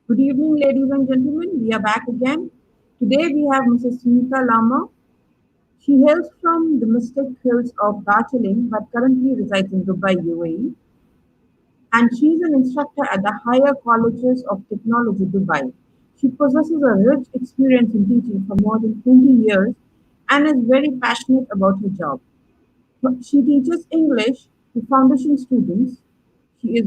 Good evening, ladies and gentlemen. We are back again. Today we have Mrs. Sunita Lama. She hails from the mystic hills of Darjeeling but currently resides in Dubai, UAE. And she is an instructor at the Higher Colleges of Technology, Dubai. She possesses a rich experience in teaching for more than 20 years and is very passionate about her job. She teaches English to foundation students. She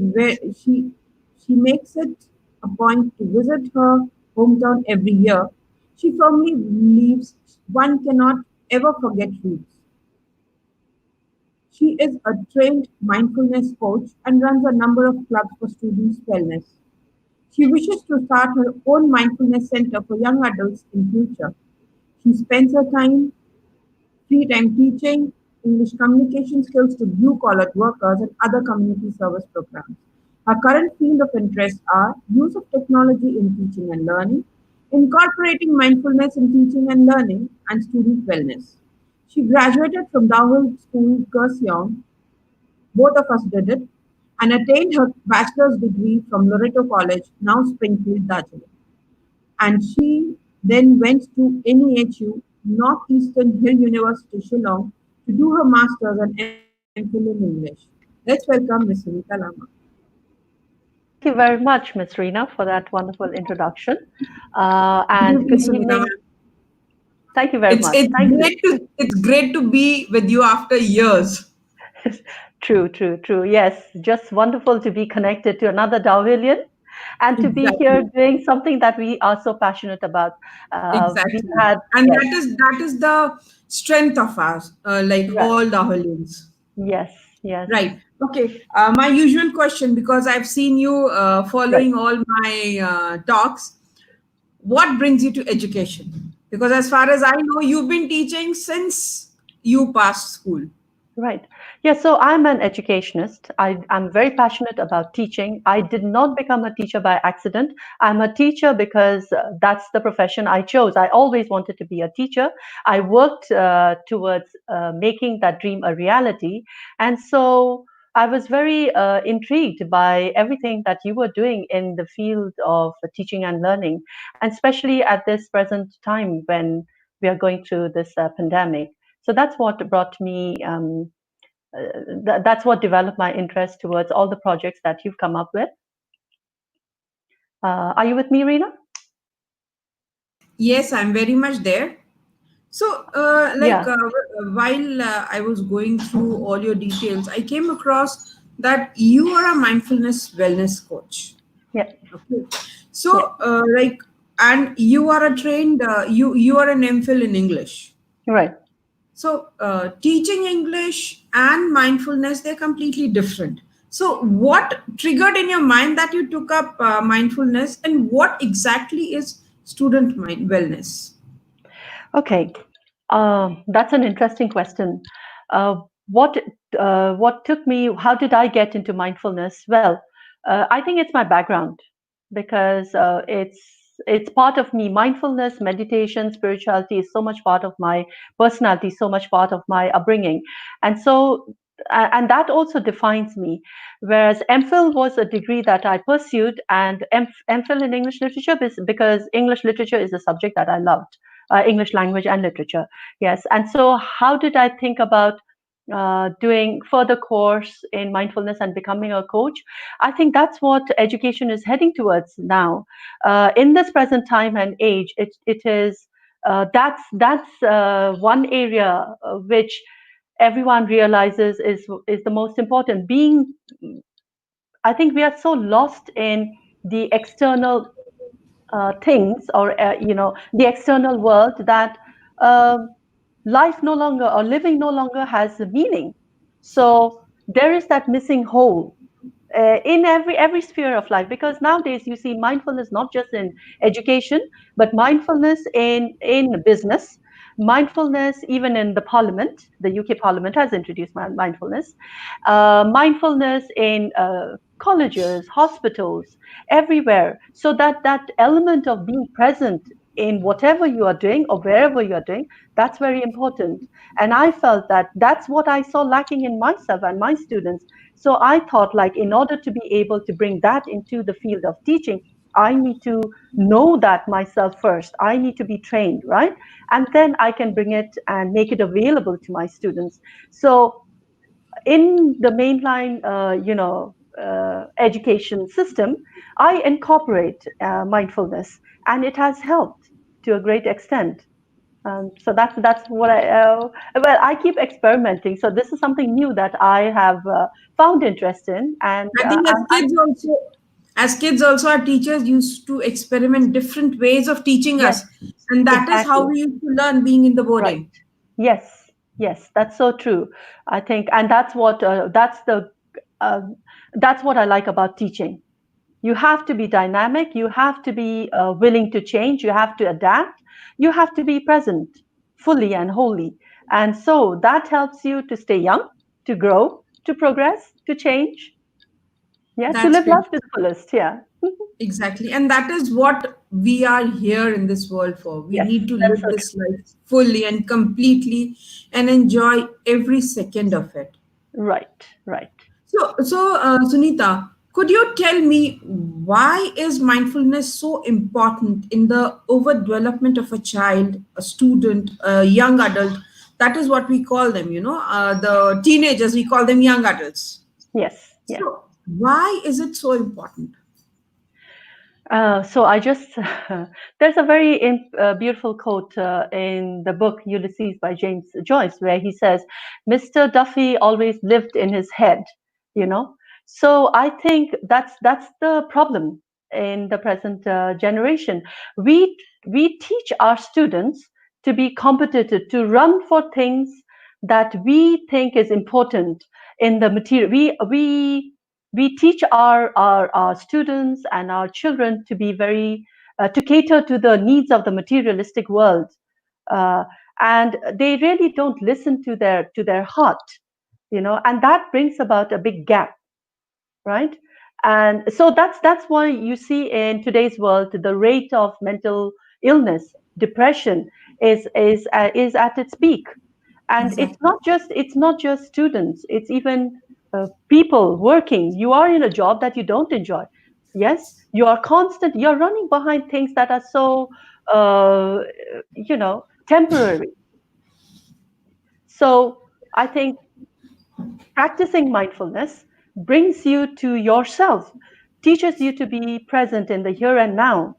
makes it a point to visit her hometown every year. She firmly believes one cannot ever forget roots. She is a trained mindfulness coach and runs a number of clubs for students' wellness. She wishes to start her own mindfulness center for young adults in future. She spends her free time teaching English communication skills to blue collar workers and other community service programs. Her current field of interest are use of technology in teaching and learning, incorporating mindfulness in teaching and learning, and student wellness. She graduated from Dawul School, Kurseong, both of us did it, and attained her bachelor's degree from Loreto College, now Springfield, Darjeeling. And she then went to NEHU, Northeastern Hill University, Shillong, to do her master's and MPhil in English. Let's welcome Ms. Sunita Lama. Thank you very much, Ms. Reena, for that wonderful introduction. Good And evening, good Sunita. evening. Thank you very much. Thank you. It's great to be with you after years. True, true, true. Yes, just wonderful to be connected to another Darwinian and to be here Exactly. doing something that we are so passionate about. We Exactly. had, And yes, that is the strength of us, like right, all the Holians. yes, yes, Right. Okay. My usual question, because I've seen you right. following all my talks. What brings you to education? Because as far as I know, you've been teaching since you passed school. Right. Yeah, so I'm an educationist. I'm very passionate about teaching. I did not become a teacher by accident. I'm a teacher because that's the profession I chose. I always wanted to be a teacher. I worked towards making that dream a reality. And so I was very intrigued by everything that you were doing in the field of teaching and learning, and especially at this present time when we are going through this pandemic. So that's what brought me that's what developed my interest towards all the projects that you've come up with. Are you with me, Reena? Yes, I'm very much there. So, Yeah, while I was going through all your details, I came across that you are a mindfulness wellness coach. yeah, Okay. yeah, So, and you are a trained, you are an MPhil in English. right. So, teaching English and mindfulness, they're completely different. So, what triggered in your mind that you took up mindfulness, and what exactly is student mind wellness? Okay, that's an interesting question. Uh, what what took me? How did I get into mindfulness? Well, I think it's my background because it's part of me. Mindfulness, meditation, spirituality is so much part of my personality, so much part of my upbringing, and so and that also defines me. Whereas MPhil was a degree that I pursued, and MPhil in English literature is because English literature is a subject that I loved, English language and literature. Yes. And so, how did I think about doing further course in mindfulness and becoming a coach? I think that's what education is heading towards now. In this present time and age, it is that's one area which everyone realizes is the most important. Being, I think we are so lost in the external things or the external world that um life no longer or living no longer has a meaning. So there is that missing hole in every sphere of life, because nowadays you see mindfulness not just in education but mindfulness in business, mindfulness even in the parliament. The UK parliament has introduced mindfulness, mindfulness in colleges, hospitals, everywhere. So that element of being present in whatever you are doing or wherever you are doing, that's very important. And I felt that that's what I saw lacking in myself and my students. So I thought, like, in order to be able to bring that into the field of teaching, I need to know that myself first. I need to be trained, right? And then I can bring it and make it available to my students. So in the mainline, education system, I incorporate mindfulness, and it has helped to a great extent. So that's what I well, I keep experimenting. So this is something new that I have found interest in, and I think as kids also, our teachers used to experiment different ways of teaching yes, us, and that is how exactly. we used to learn being in the Right. boarding. Yes, yes, that's so true. I think, and uh, that's what I like about teaching. You have to be dynamic. You have to be willing to change. You have to adapt. You have to be present fully and wholly. And so that helps you to stay young, to grow, to progress, to change. Yeah, to That's live great. life to the fullest. Yeah. Exactly. And that is what we are here in this world for. We Yes, need to that is live so this life fully and completely and enjoy every second of it. true. Right, right. Sunita, could you tell me why is mindfulness so important in the overdevelopment of a child, a student, a young adult? That is what we call them, the teenagers, we call them young adults. Yes, yes. So, why is it so important? So I just there's a very beautiful quote in the book Ulysses by James Joyce where he says, "Mr. Duffy always lived in his head," you know. So I think that's the problem in the present generation. We we teach our students to be competitive, to run for things that we think is important in the material. We teach our students and our children to be very to cater to the needs of the materialistic world, uh, and they really don't listen to their heart, and that brings about a big gap, right? And so that's why you see in today's world the rate of mental illness, depression is at its peak. And Exactly. it's not just students, it's even people working. You are in a job that you don't enjoy. Yes, you're running behind things that are so uh, temporary. So I think practicing mindfulness brings you to yourself, teaches you to be present in the here and now.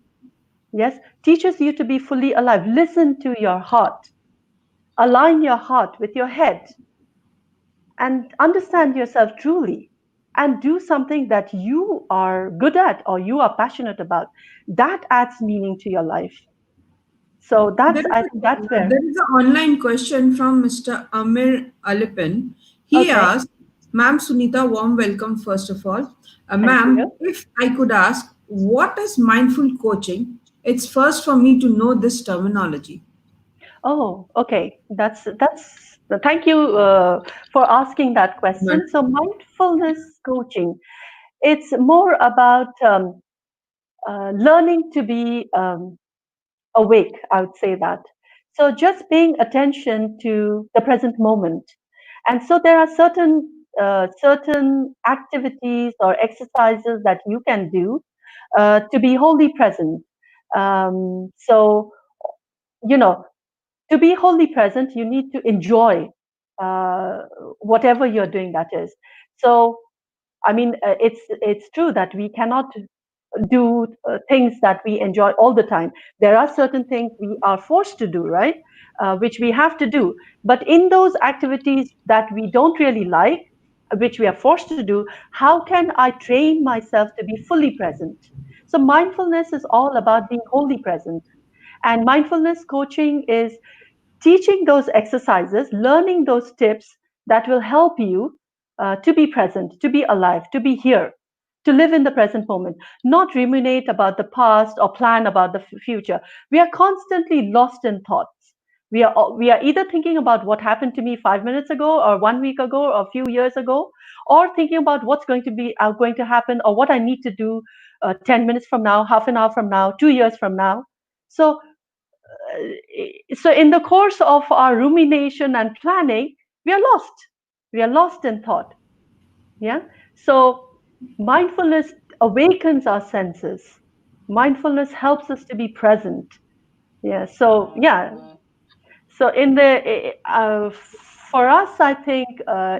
Yes, teaches you to be fully alive. Listen to your heart, align your heart with your head, and understand yourself truly, and do something that you are good at or you are passionate about. That adds meaning to your life. So I think that's where. There is an online question from Mr. Amir Alipin. He Okay, asked, Ma'am Sunita, warm welcome first of all. thank you. Ma'am, if I could ask, what is mindful coaching? It's first for me to know this terminology. Oh, okay, that's thank you for asking that question. So mindfulness coaching, it's more about learning to be awake, I would say that. So just paying attention to the present moment. And so there are certain activities or exercises that you can do to be wholly present. So you know, to be wholly present, you need to enjoy uh, whatever you're doing. That is. So I mean, it's true that we cannot do things that we enjoy all the time. There are certain things we are forced to do, right? Which we have to do. But in those activities that we don't really like, which we are forced to do, how can I train myself to be fully present? So mindfulness is all about being wholly present. And mindfulness coaching is teaching those exercises, learning those tips that will help you to be present, to be alive, to be here, to live in the present moment, not ruminate about the past or plan about the future. We are constantly lost in thoughts. We are either thinking about what happened to me 5 minutes ago, or 1 week ago, or a few years ago, or thinking about what's going to happen, or what I need to do 10 minutes from now, half an hour from now, 2 years from now. So so in the course of our rumination and planning, we are lost in thought. Yeah. So mindfulness awakens our senses, Mindfulness helps us to be present. Yeah. So yeah. So for us, I think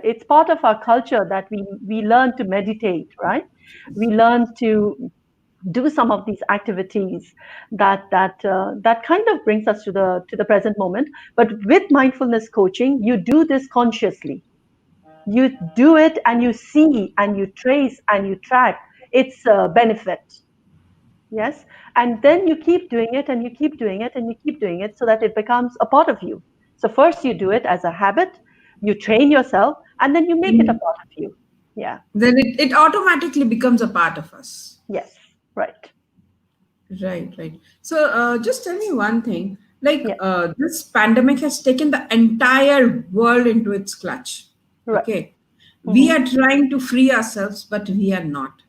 it's part of our culture that we learn to meditate, right? We learn to do some of these activities that kind of brings us to the present moment. But with mindfulness coaching, you do this consciously. You do it and you see and you trace and you track its benefit. Yes. And then you keep doing it and you keep doing it and you keep doing it so that it becomes a part of you. So first you do it as a habit, you train yourself, and then you make it a Mm. part of you. Yeah. Then it automatically becomes a part of us. Yes. Right. Right, right. So, just tell me one thing. Like, Yeah. this pandemic has taken the entire world into its clutch. Right. Okay. We Hmm. are trying to free ourselves, but we are not.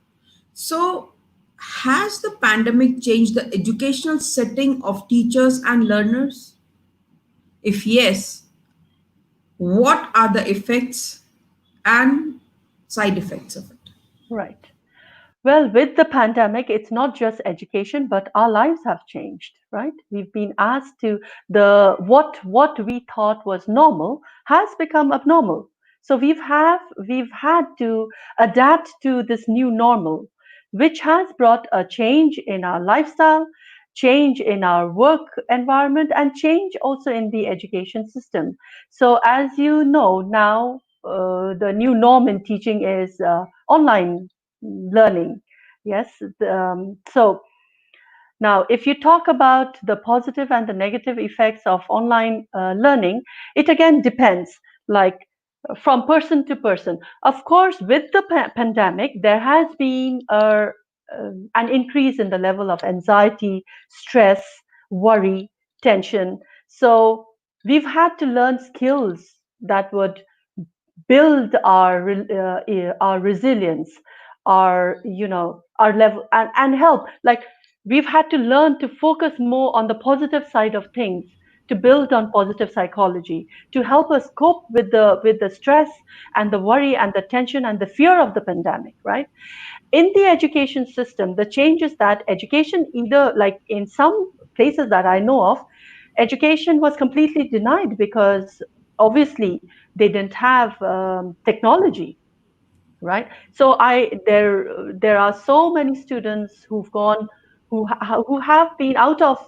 So, has the pandemic changed the educational setting of teachers and learners? If yes, what are the effects and side effects of it? Right. Well, with the pandemic, it's not just education, but our lives have changed, right? We've been asked to the what we thought was normal has become abnormal. So we've had to adapt to this new normal, which has brought a change in our lifestyle, change in our work environment, and change also in the education system. So as you know now, the new norm in teaching is online learning. Yes. So now, if you talk about the positive and the negative effects of online learning, it again depends, like from person to person. Of course, with the pandemic, there has been an increase in the level of anxiety, stress, worry, tension. So we've had to learn skills that would build our resilience, our our level, and help, like we've had to learn to focus more on the positive side of things, to build on positive psychology, to help us cope with the stress and the worry and the tension and the fear of the pandemic, right? In the education system, the change is that education, either like in some places that I know of, education was completely denied because obviously they didn't have technology, right? So there are so many students who've gone, who have been out of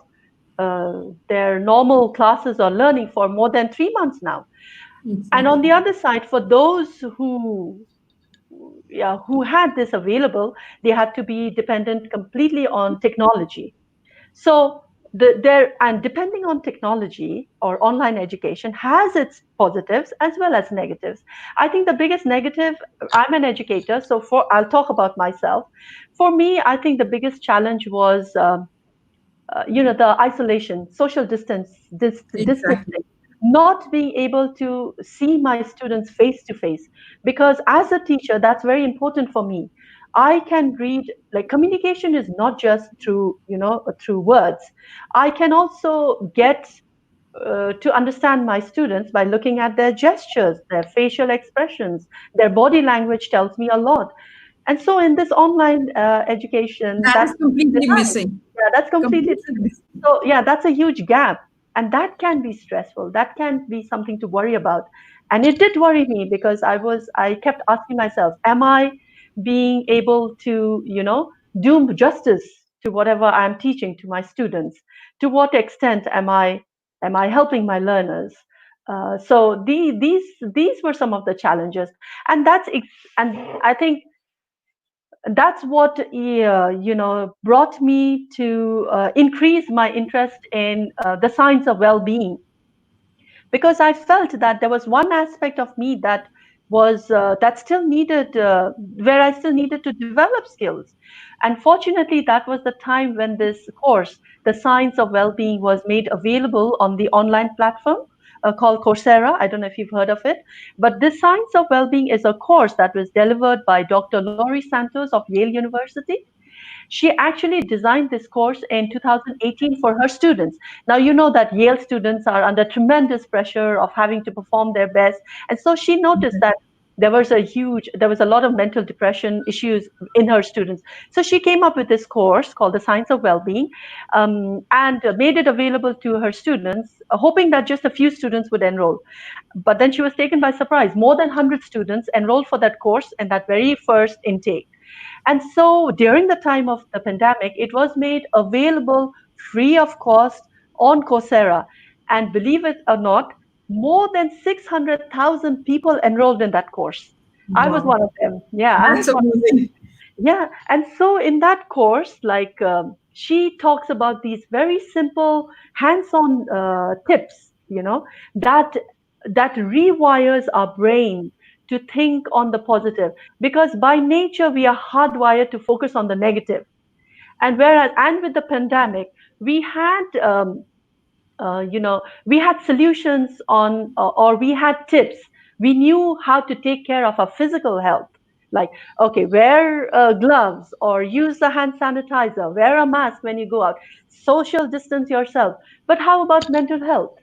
their normal classes or learning for more than 3 months now. And on Exactly. the other side, for those who, yeah, who had this available, they had to be dependent completely on technology. So there, and depending on technology or online education has its positives as well as negatives. I think the biggest negative, I'm an educator, so for I'll talk about myself. For me, I think the biggest challenge was the isolation, social Exactly. distancing, not being able to see my students face to face. Because as a teacher, that's very important for me. I can read, like communication is not just through, through words. I can also get to understand my students by looking at their gestures, their facial expressions, their body language tells me a lot. And so in this online education, That is that's completely denied. missing. Yeah, that's completely. Completely missing. So yeah, that's a huge gap, and that can be stressful. That can be something to worry about, and it did worry me because I kept asking myself, am I being able to do justice to whatever I'm teaching to my students? To what extent am I helping my learners? So these were some of the challenges, and and I think that's what brought me to increase my interest in the science of well-being, because I felt that there was one aspect of me that still needed where I still needed to develop skills. And fortunately, that was the time when this course, the science of well-being, was made available on the online platform called Coursera. I don't know if you've heard of it, but this science of well-being is a course that was delivered by Dr. Laurie Santos of Yale University. She actually designed this course in 2018 for her students. Now, you know that Yale students are under tremendous pressure of having to perform their best. And so she noticed that. there was a lot of mental depression issues in her students. So she came up with this course called the Science of Wellbeing, and made it available to her students, hoping that just a few students would enroll. But then she was taken by surprise. More than 100 students enrolled for that course in that very first intake. And so during the time of the pandemic, it was made available free of cost on Coursera. And believe it or not, more than 600,000 people enrolled in that course. I was Wow, one of them. Yeah, I was that's one of them. amazing. Yeah, and so in that course, like she talks about these very simple hands-on tips, that rewires our brain to think on the positive. Because by nature we are hardwired to focus on the negative. And with the pandemic, we had we had solutions on, or we had tips. We knew how to take care of our physical health, like, okay, wear gloves or use the hand sanitizer, wear a mask when you go out, social distance yourself. But how about mental health?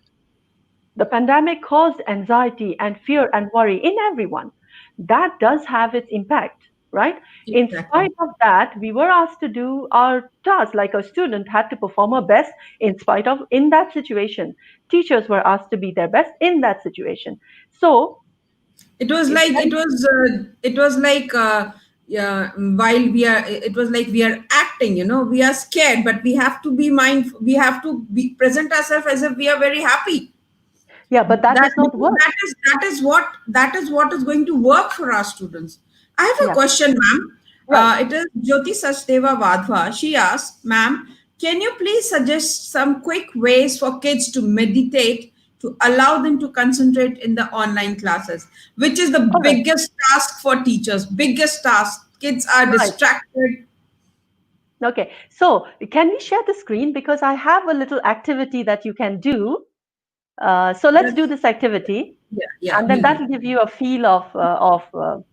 The pandemic caused anxiety and fear and worry in everyone. That does have its impact, right? In Exactly. spite of that, we were asked to do our task, like a student had to perform her best in spite of, in that situation. Teachers were asked to be their best in that situation. So It was it's like very, yeah, while we are it was like we are acting, we are scared, but we have to be mindful, we have to be present ourselves as if we are very happy. yeah, but that That does not because work. that is what is going to work for our students. I have a Yeah, question, ma'am. right. It is Jyoti Sachdeva Vadhva. She asks, ma'am, can you please suggest some quick ways for kids to meditate to allow them to concentrate in the online classes, which is the All right, biggest task for teachers, biggest task. Kids are right. distracted. Okay, so can we share the screen, because I have a little activity that you can do. So let's do That's, this activity, yeah, yeah, and then we'll that do. will give you a feel of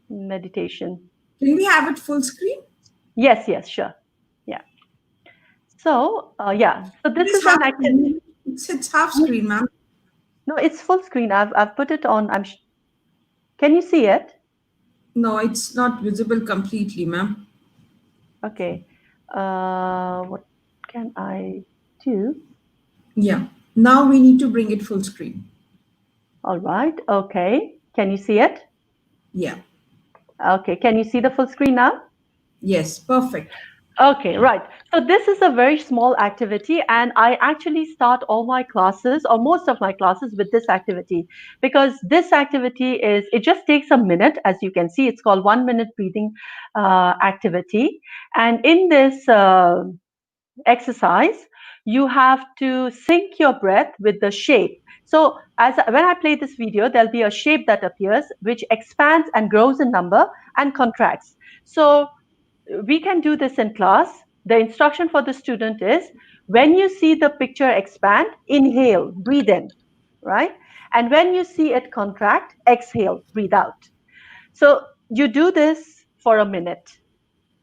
meditation. Can we have it full screen? Yes, yes, sure. Yeah. So yeah. So It this is is half an activity. screen. It's half screen, ma'am. No, it's full screen. I've put it on. Can you see it? No, it's not visible completely, ma'am. Okay. What can I do? Yeah. Now we need to bring it full screen. All right. Okay. Can you see it? Yeah. Okay. Can you see the full screen now? Yes. Perfect. Okay, right. So this is a very small activity, and I actually start all my classes, or most of my classes, with this activity, because this activity it just takes a minute. As you can see, it's called 1 minute breathing activity. And in this exercise, you have to sync your breath with the shape. So when I play this video, there'll be a shape that appears, which expands and grows in number and contracts. So we can do this in class. The instruction for the student is, when you see the picture expand, inhale, breathe in, right? And when you see it contract, exhale, breathe out. So you do this for a minute.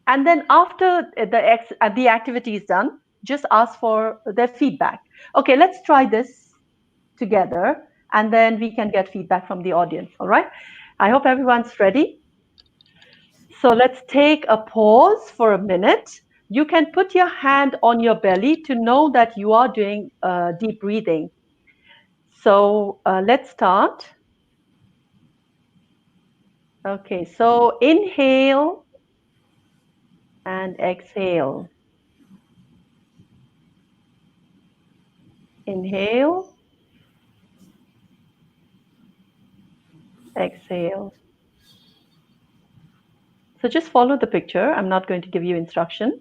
And then after the activity is done, just ask for their feedback. Okay, let's try this together, and then we can get feedback from the audience. All right. I hope everyone's ready. So let's take a pause for a minute. You can put your hand on your belly to know that you are doing deep breathing. So let's start. Okay, so inhale and exhale. Inhale, exhale. So just follow the picture. I'm not going to give you instruction.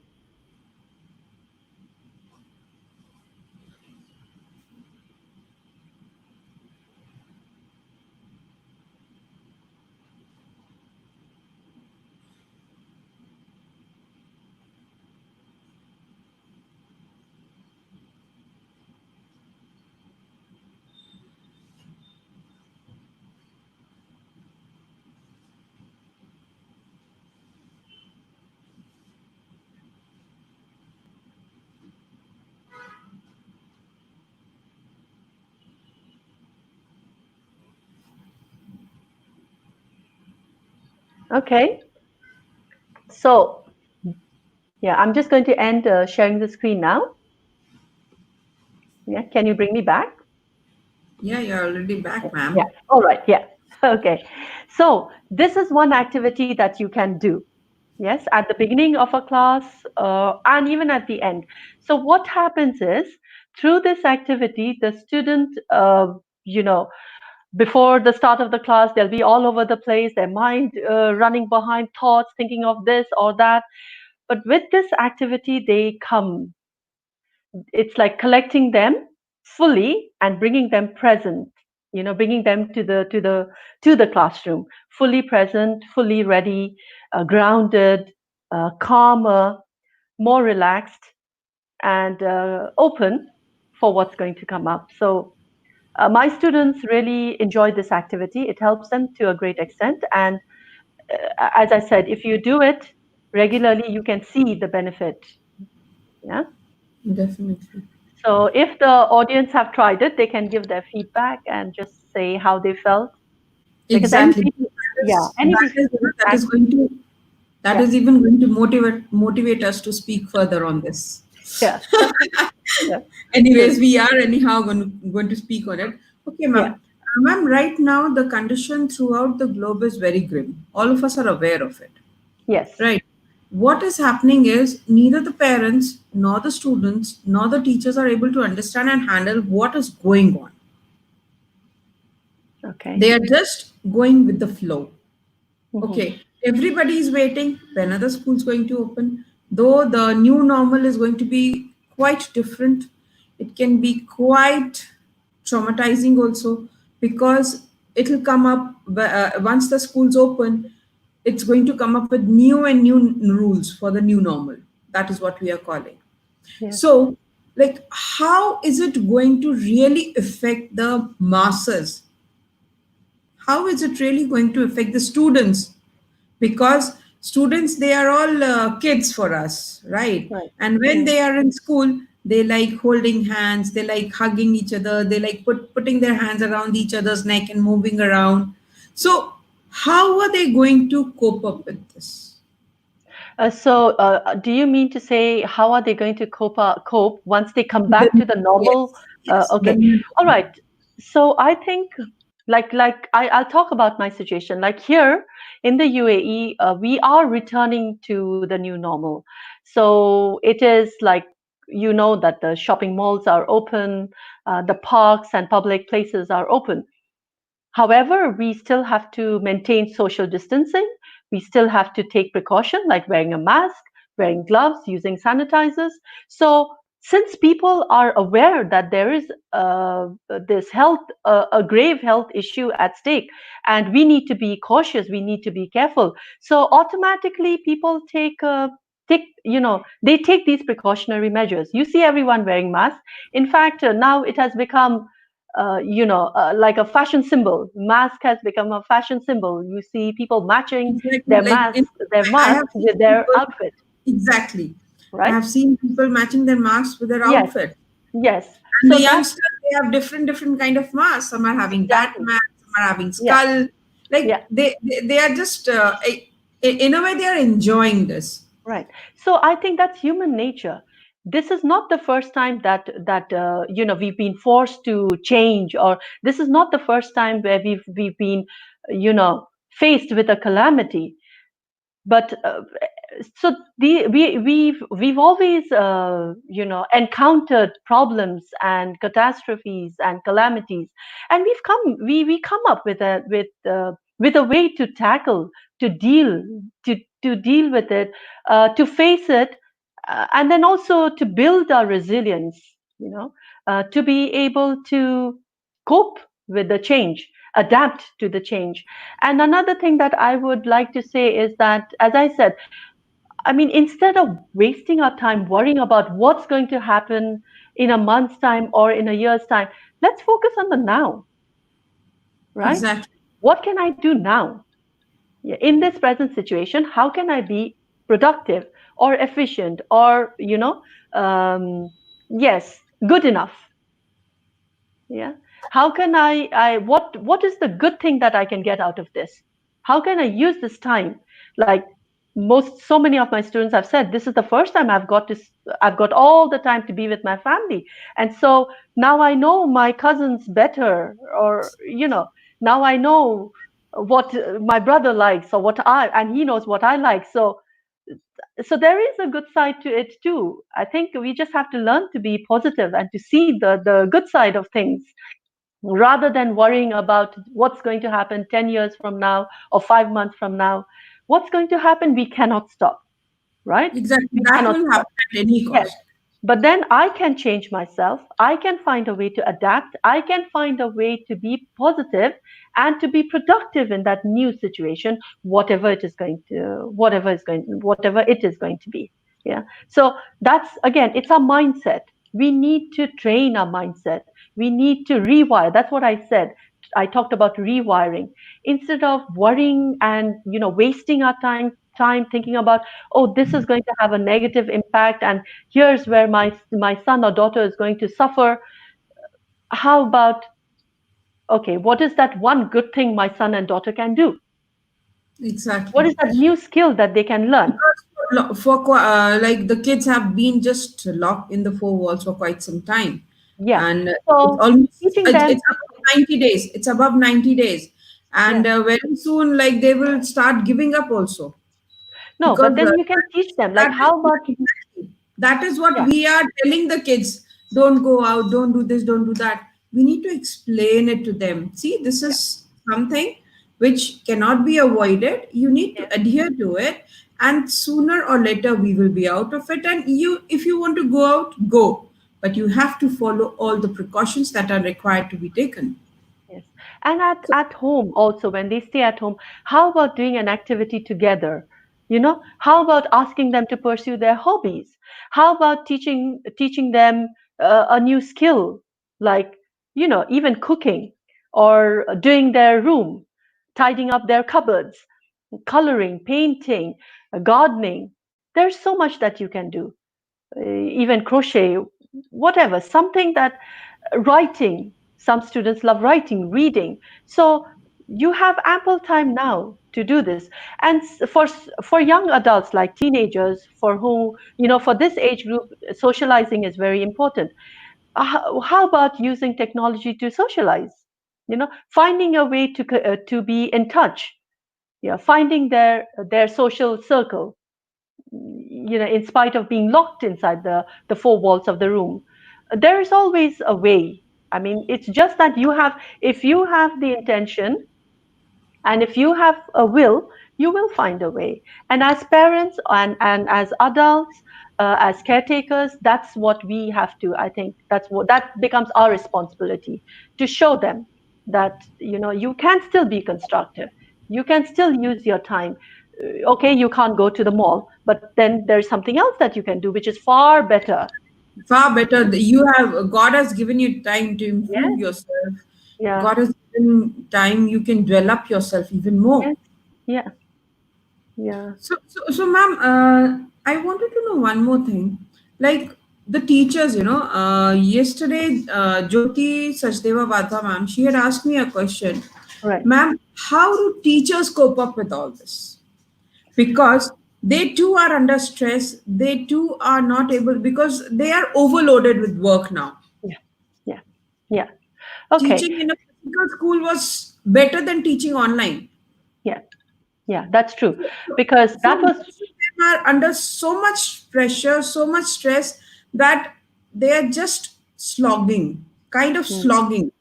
Okay. So, yeah, I'm just going to end sharing the screen now. Yeah, can you bring me back? Yeah, you're already back, Yeah. ma'am. All right. Yeah. Okay. So, this is one activity that you can do. Yes, at the beginning of a class and even at the end. So, what happens is through this activity, the student, you know, before the start of the class, they'll be all over the place, their mind running behind thoughts, thinking of this or that. But with this activity, they come, it's like collecting them fully and bringing them present, bringing them to the classroom, fully present, fully ready, grounded, calmer, more relaxed, and open for what's going to come up. So my students really enjoy this activity. It helps them to a great extent, and as I said, if you do it regularly, you can see the benefit. Yeah. Definitely. So if the audience have tried it, they can give their feedback and just say how they felt. Because any Exactly. yeah, any That feedback, is going to that yeah, is even going to motivate us to speak further on this. yeah, yeah, true, Anyways, we are anyhow going to speak on it. Okay, yeah, ma'am. Ma'am, right now the condition throughout the globe is very grim. All of us are aware of it. yes, Right. What is happening is neither the parents, nor the students, nor the teachers are able to understand and handle what is going on. okay, They are just going with the flow. hmm, Okay, everybody is waiting when are the schools going to open. Though the new normal is going to be quite different, it can be quite traumatizing also, because it'll come up once the schools open. It's going to come up with new and new rules for the new normal. That is what we are calling. yes, So, like, how is it going to really affect the masses? How is it really going to affect the students? Because students, they are all kids for us, right? right, And when mm, they are in school, they like holding hands, they like hugging each other, they like putting their hands around each other's neck and moving around. So how are they going to cope up with this? so, do you mean to say how are they going to cope once they come back The, to the normal? yes, yes, the Okay, new all normal. right. So I think, I'll talk about my situation. Like here in the UAE, we are returning to the new normal. So it is like, that the shopping malls are open, the parks and public places are open. However, we still have to maintain social distancing. We still have to take precaution, like wearing a mask, wearing gloves, using sanitizers. So, since people are aware that there is a grave health issue at stake, and we need to be cautious, we need to be careful. So, automatically, people they take these precautionary measures. You see everyone wearing masks. In fact, now it has become like a fashion symbol. Mask has become a fashion symbol. You see people matching Exactly. their Like masks, their I have masks seen with their people, outfit, exactly. I right? have seen people matching their masks with their Yes, outfit. yes. And the So that's youngsters, they have different kind of masks. Some are having exactly. Batman, some are having Yeah, skull. Like yeah. they are just in a way they are enjoying this. Right. So I think that's human nature. This is not the first time that we've been forced to change, or this is not the first time where we've been, faced with a calamity. But so we've always encountered problems and catastrophes and calamities, and we come up with a way to tackle, to deal to deal with it, to face it, and then also to build our resilience, to be able to cope with the change, adapt to the change. And another thing that I would like to say is that, as I said, I mean, instead of wasting our time worrying about what's going to happen in a month's time or in a year's time, let's focus on the now, right? Exactly. What can I do now? Yeah, in this present situation, how can I be productive or efficient or, yes, good enough? Yeah. How can what is the good thing that I can get out of this? How can I use this time? Like so many of my students have said, this is the first time I've got all the time to be with my family. And so now I know my cousins better, or, now I know what my brother likes, or and he knows what I like. So there is a good side to it too. I think we just have to learn to be positive and to see the good side of things, rather than worrying about what's going to happen 10 years from now or 5 months from now. What's going to happen, we cannot stop, right? Exactly. We That cannot will stop. happen at any Yes. cost. But then I can change myself. I can find a way to adapt. I can find a way to be positive and to be productive in that new situation, whatever it is going to be. Yeah. So that's, again, it's our mindset. We need to train our mindset. We need to rewire. That's what I said. I talked about rewiring. Instead of worrying and wasting our time thinking about, oh, this is going to have a negative impact, and here's where my son or daughter is going to suffer. How about, okay, what is that one good thing my son and daughter can do? What Exactly. is that new skill that they can learn? Because like the kids have been just locked in the four walls for quite some time, Yeah. and it's So almost teaching them it's to, above 90 days. It's above 90 days, and yeah. very soon, like they will start giving up also, No, because but then you can teach them, like, that is how about, exactly, that is what yeah, we are telling the kids. Don't go out, don't do this, don't do that. We need to explain it to them. See, this yeah, is something which cannot be avoided. You need to yeah, adhere to it, and sooner or later we will be out of it. And you, if you want to go out, go, but you have to follow all the precautions that are required to be taken. yes. And at, So, at home also, when they stay at home, how about doing an activity together? How about asking them to pursue their hobbies? How about teaching them a new skill, like, even cooking, or doing their room, tidying up their cupboards, coloring, painting, gardening. There's so much that you can do, even crochet, whatever, something that, writing. Some students love writing, reading. So you have ample time now to do this. And for young adults, like teenagers, for whom, for this age group, socializing is very important. How about using technology to socialize? Finding a way to be in touch. Yeah, finding their social circle, in spite of being locked inside the four walls of the room. There is always a way. I mean, it's just that if you have the intention, and if you have a will, you will find a way. And as parents, and as adults, as caretakers, that's what we have to, I think, that becomes our responsibility, to show them that, you can still be constructive. You can still use your time. Okay, you can't go to the mall, but then there's something else that you can do, which is far better. far better. You have, God has given you time to improve Yes. yourself. Yeah. God has given time, you can develop yourself even more. Yes. Yeah. Yeah. So, ma'am, I wanted to know one more thing. Like the teachers, yesterday, Jyoti Sachdeva Vadha, ma'am, she had asked me a question. Right. Ma'am, how do teachers cope up with all this? Because they too are under stress. They too are not able, because they are overloaded with work now. Yeah. Yeah. Yeah. Okay. Teaching in a physical school was better than teaching online. Yeah. Yeah, that's true. So, so, Because so that was, most of them are under so much pressure, so much stress, that they are just slogging, kind of mm, slogging,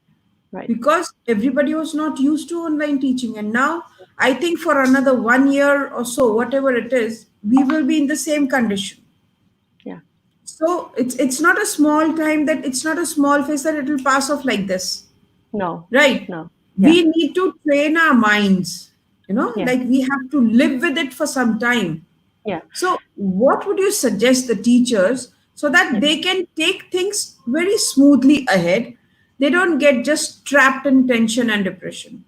right. because everybody was not used to online teaching. And now I think for another 1 year or so, whatever it is, we will be in the same condition. Yeah. So it's not a small time, that it's not a small phase that it will pass off like this. No. Right. No. Yeah. We need to train our minds, Yeah. like we have to live with it for some time. Yeah. So, what would you suggest the teachers, so that Yeah. they can take things very smoothly ahead? They don't get just trapped in tension and depression.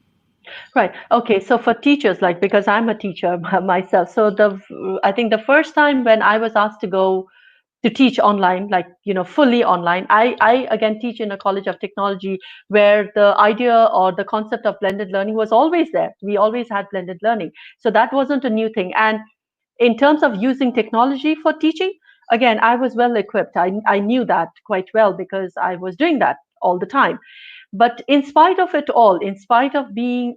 Right. Okay. So for teachers, like, because I'm a teacher myself, so I think the first time when I was asked to go to teach online, like, fully online. I again teach in a college of technology where the idea or the concept of blended learning was always there. We always had blended learning. So that wasn't a new thing. And in terms of using technology for teaching, again, I was well equipped. I knew that quite well because I was doing that all the time. But in spite of it all, in spite of being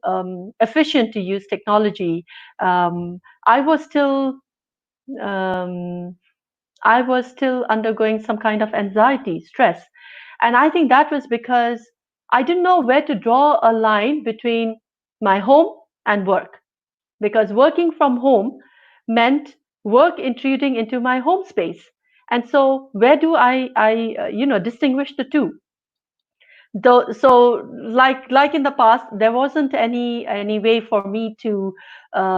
efficient to use technology, I was still um, I was still undergoing some kind of anxiety, stress. And I think that was because I didn't know where to draw a line between my home and work. Because working from home meant work intruding into my home space. And so where do I distinguish the two? Though, so like in the past, there wasn't any way for me to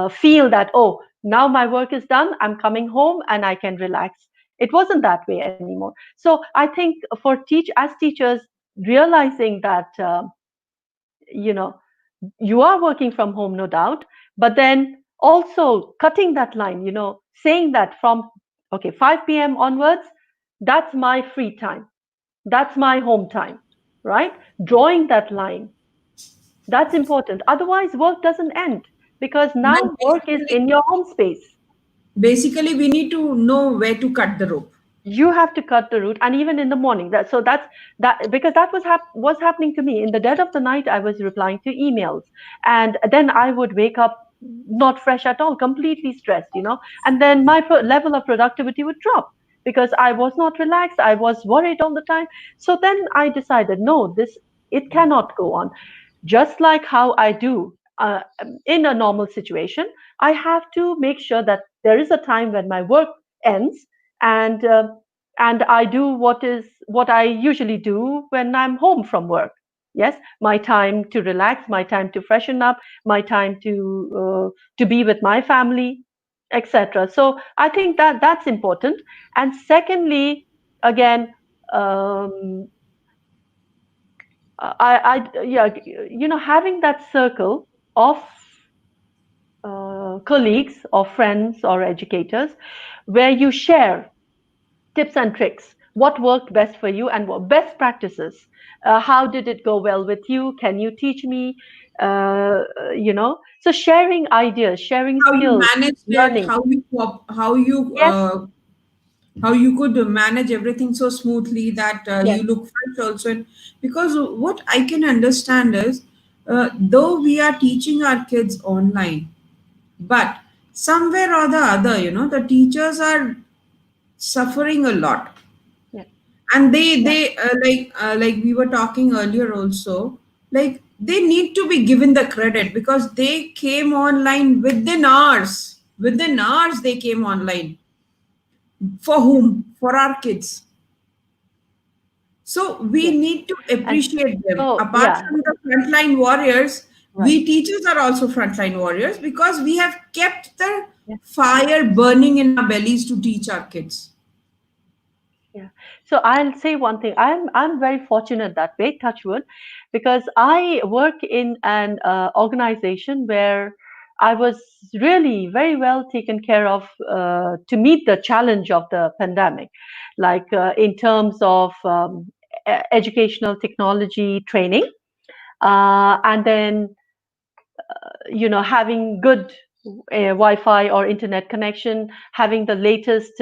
feel that, oh, now my work is done, I'm coming home and I can relax. It wasn't that way anymore. So I think for as teachers, realizing that you know you are working from home, no doubt, but then also cutting that line, saying that from, okay, 5 p.m. onwards, that's my free time, that's my home time, right? Drawing that line, that's important. Otherwise, work doesn't end because Well, now work is in your home space. basically, we need to know where to cut the rope. You have to cut the route, and even in the morning, that's that, because that was happening to me in the dead of the night. I was replying to emails, and then I would wake up not fresh at all, completely stressed, and then my level of productivity would drop because I was not relaxed, I was worried all the time. So then I decided, no, this, it cannot go on. Just like how I do in a normal situation, I have to make sure that there is a time when my work ends, and I do what I usually do when I'm home from work. Yes, my time to relax, my time to freshen up, my time to be with my family, etc. So I think that that's important. And secondly, again, um, yeah, having that circle of colleagues or friends or educators where you share tips and tricks, what worked best for you and what best practices. How did it go well with you? Can you teach me? So sharing ideas, sharing How you skills, managed it, learning. Yes, how you could manage everything so smoothly that yes, you look fresh also. And because what I can understand is, though we are teaching our kids online, but somewhere or the other, the teachers are suffering a lot, yes, and yeah, like we were talking earlier also, like they need to be given the credit because they came online within hours they came online. For yeah, whom? For our kids. So we yes. need to And appreciate them. so, Apart yeah, from the frontline warriors, right. we teachers are also frontline warriors because we have kept the Yeah. fire burning in our bellies to teach our kids. Yeah. So I'll say one thing. I'm very fortunate that way, touch wood, because I work in an organization where I was really very well taken care of to meet the challenge of the pandemic, like in terms of educational technology training, and then having good Wi-Fi or internet connection, having the latest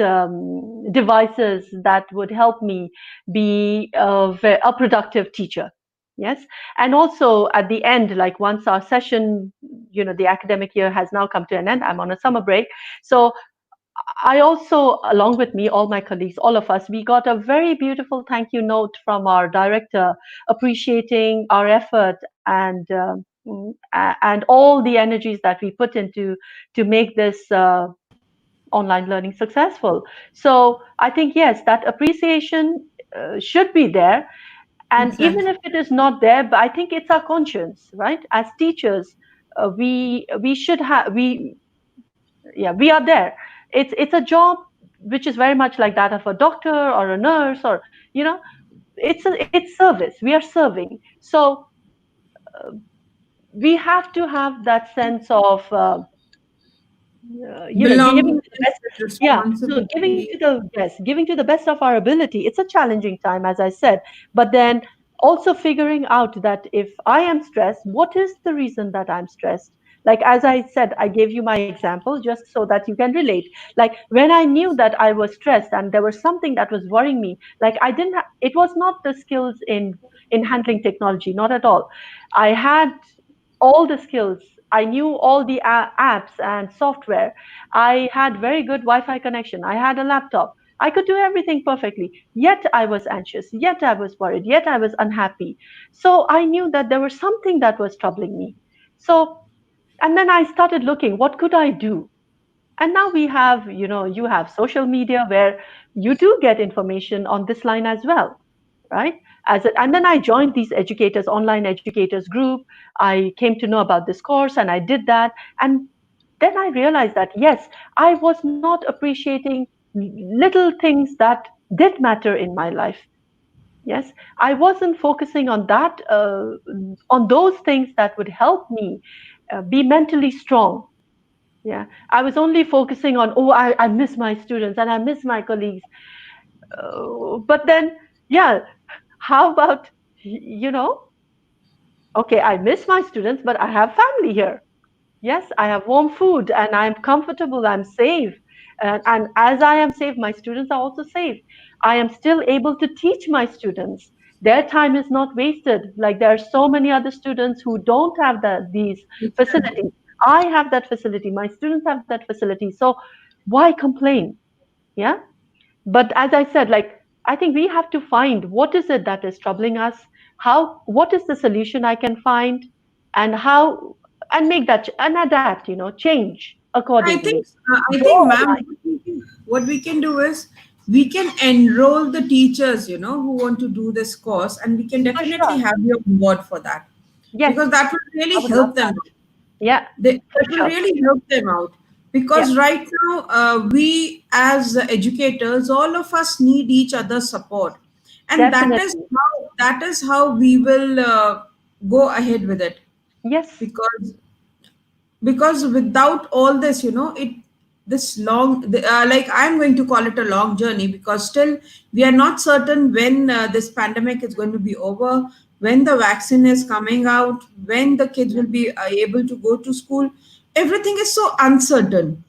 devices that would help me be a productive teacher. Yes, and also at the end, like once our session, the academic year has now come to an end. I'm on a summer break, so I also, along with me, all my colleagues, all of us, we got a very beautiful thank you note from our director, appreciating our effort and all the energies that we put into to make this online learning successful. So I think yes, that appreciation should be there, and even Exactly. if it is not there, but I think it's our conscience, right? As teachers, we should have we yeah, we are there. It's a job which is very much like that of a doctor or a nurse, or it's service. We are serving. So we have to have that sense of giving to the Belongingness, best. Yeah, so giving responsibility. to the, yes, giving to the best of our ability. It's a challenging time, as I said, but then also figuring out that if I am stressed, what is the reason that I'm stressed? Like, as I said, I gave you my example just so that you can relate. Like, when I knew that I was stressed and there was something that was worrying me, like, I didn't it was not the skills in handling technology, not at all. I had all the skills. I knew all the apps and software. I had very good Wi-Fi connection. I had a laptop. I could do everything perfectly. Yet I was anxious. Yet I was worried. Yet I was unhappy. So I knew that there was something that was troubling me. So, and then I started looking, what could I do? And now we have, you have social media where you do get information on this line as well, right? And then I joined these educators, online educators group. I came to know about this course and I did that. And then I realized that, yes, I was not appreciating little things that did matter in my life. Yes, I wasn't focusing on that, on those things that would help me be mentally strong. Yeah, I was only focusing on, oh, I miss my students and I miss my colleagues. But then, yeah, how about, you know, okay, I miss my students, but I have family here. Yes, I have warm food and I'm comfortable, I'm safe. And as I am safe, my students are also safe. I am still able to teach my students. Their time is not wasted. Like, there are so many other students who don't have these Exactly. facilities. I have that facility. My students have that facility. So why complain? Yeah. But as I said, like, I think we have to find what is it that is troubling us, what is the solution I can find, and how, and make that and adapt, change I accordingly. think, I Draw think, a ma'am, line. what we can do is we can enroll the teachers, who want to do this course, and we can For definitely sure. have you on board for that, Yes, because that will I really would love help them. that. Yeah, for It will sure. really help them out, Yeah, because right now, we as educators, all of us need each other's support, and definitely. that is how we will go ahead with it, Yes. because without all this, it this like, I'm going to call it a long journey, because still we are not certain when this pandemic is going to be over, when the vaccine is coming out, when the kids Yeah, will be able to go to school. Everything is so uncertain.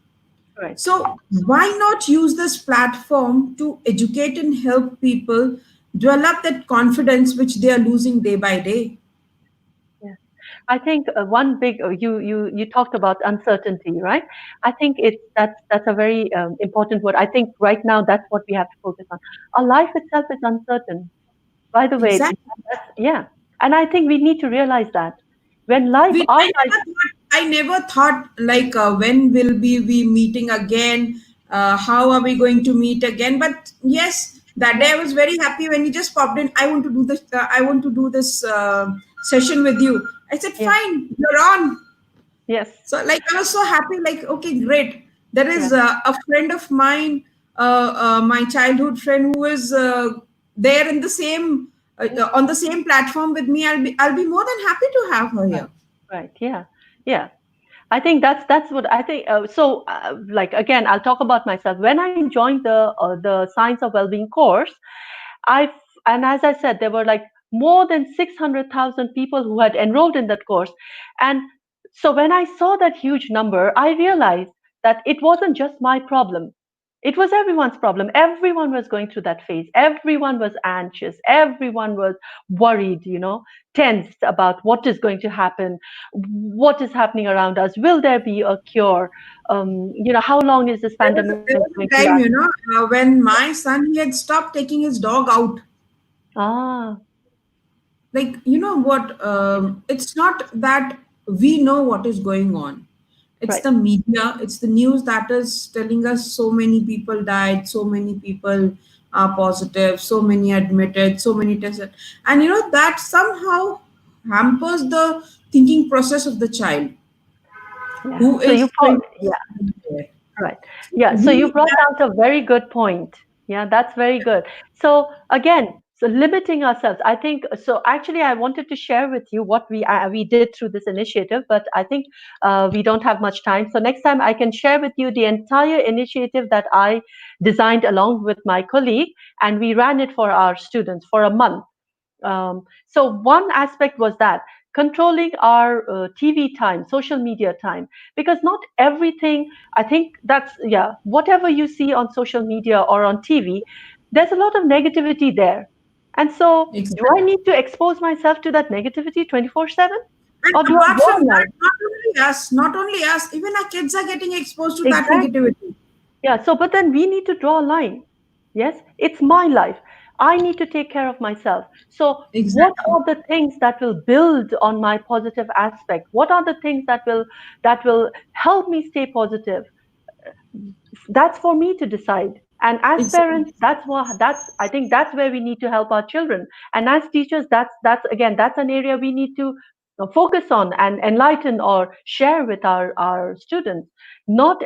right. So why not use this platform to educate and help people develop that confidence which they are losing day by day? Yeah. I think one big you talked about uncertainty, right? I think that's a very important word. I think right now that's what we have to focus on. Our life itself is uncertain. By the way, Exactly. yeah, and I think we need to realize that when life, We, our I life, never thought, like, when will we meeting again? How are we going to meet again? But yes, that day yeah, I was very happy when you just popped in. I want to do this. I want to do this session with you. I said, yeah, fine, you're on. yes, So, like, I was so happy. Like, okay, great. There yeah, is a friend of mine, my childhood friend, who is there in the same on the same platform with me. I'll be more than happy to have her right, here. right, yeah, yeah. I think that's what I think. So, like, again, I'll talk about myself. When I joined the Science of Wellbeing course, I and as I said, there were like more than 600,000 people who had enrolled in that course, and so when I saw that huge number, I realized that it wasn't just my problem. It was everyone's problem. Everyone was going through that phase. Everyone was anxious. Everyone was worried, tensed about what is going to happen, what is happening around us. Will there be a cure? How long is this pandemic There going was to a last? time, when my son, he had stopped taking his dog out. Ah, Like, you know what? It's not that we know what is going on. It's right. the media, it's the news that is telling us so many people died, so many people are positive, so many admitted, so many tested. And that somehow hampers the thinking process of the child Yeah. who So is trying to yeah. study there. Right. So Yeah. So you we brought out a very good point. Yeah, that's very good. So again, So limiting ourselves, I think. So actually, I wanted to share with you what we did through this initiative, but I think we don't have much time. So next time I can share with you the entire initiative that I designed along with my colleague, and we ran it for our students for a month. So one aspect was that controlling our TV time, social media time, because not everything, I think that's, yeah, whatever you see on social media or on TV, there's a lot of negativity there. And so, do I Exactly. need to expose myself to that negativity 24/7? And Or do I apart draw from a that, line? not only us, even our kids are getting exposed to that Exactly. negativity. Yeah, so but then we need to draw a line. Yes, it's my life. I need to take care of myself. So what Exactly. are the things that will build on my positive aspect? What are the things that will help me stay positive? That's for me to decide. And as Exactly. parents, that's I think that's where we need to help our children. And as teachers, that's again, that's an area we need to focus on and enlighten or share with our students. Not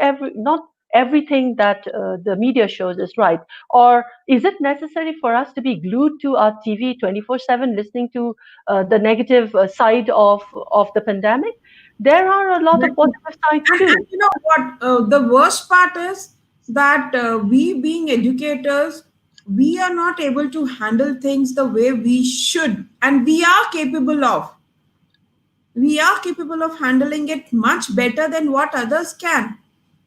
everything that the media shows is right. Or is it necessary for us to be glued to our TV 24/7 listening to the negative side of the pandemic? There are a lot of Exactly. positive sides And too. you know what? The worst part is that we, being educators, we are not able to handle things the way we should, and we are capable of handling it much better than what others can.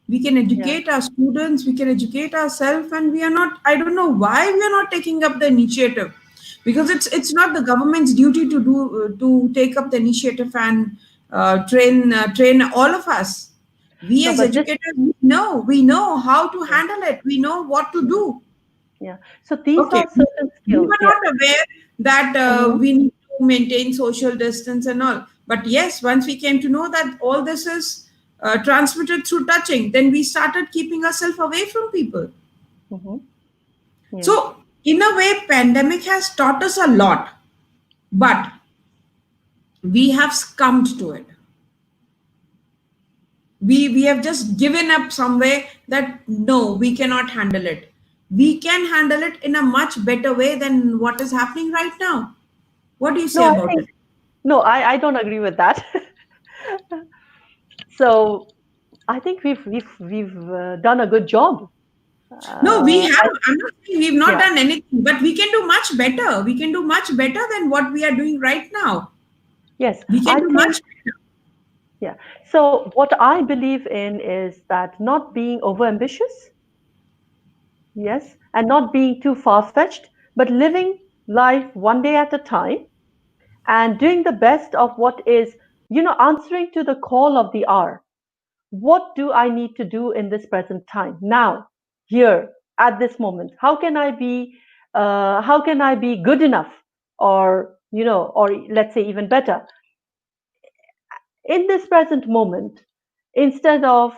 We can Yeah. educate our students, we can educate ourselves, and we are not, I don't know why we are not taking up the initiative, because it's not the government's duty to take up the initiative and train all of us. We No, as but this, educators, we know how to yeah, handle it, we know what to yeah, do. yeah. So these Okay, are certain we skills. were Yeah. not aware that Hmm. we need to maintain social distance and all. But yes, once we came to know that all this is transmitted through touching, then we started keeping ourselves away from people. Hmm. Yeah. So, in a way, pandemic has taught us a lot, but we have succumbed to it. We have just given up some way that no, we cannot handle it. We can handle it in a much better way than what is happening right now. What do you No, say I about think it? no, I don't agree with that. So I think we've done a good job. No, we have. I, I'm not saying we've not yeah. done anything, but we can do much better. We can do much better than what we are doing right now. Yes, We can I do think, much better. yeah. So what I believe in is that not being overambitious, yes, and not being too far-fetched, but living life one day at a time and doing the best of what is, answering to the call of the hour. What do I need to do in this present time now, here, at this moment? How can I be good enough, or let's say even better in this present moment, instead of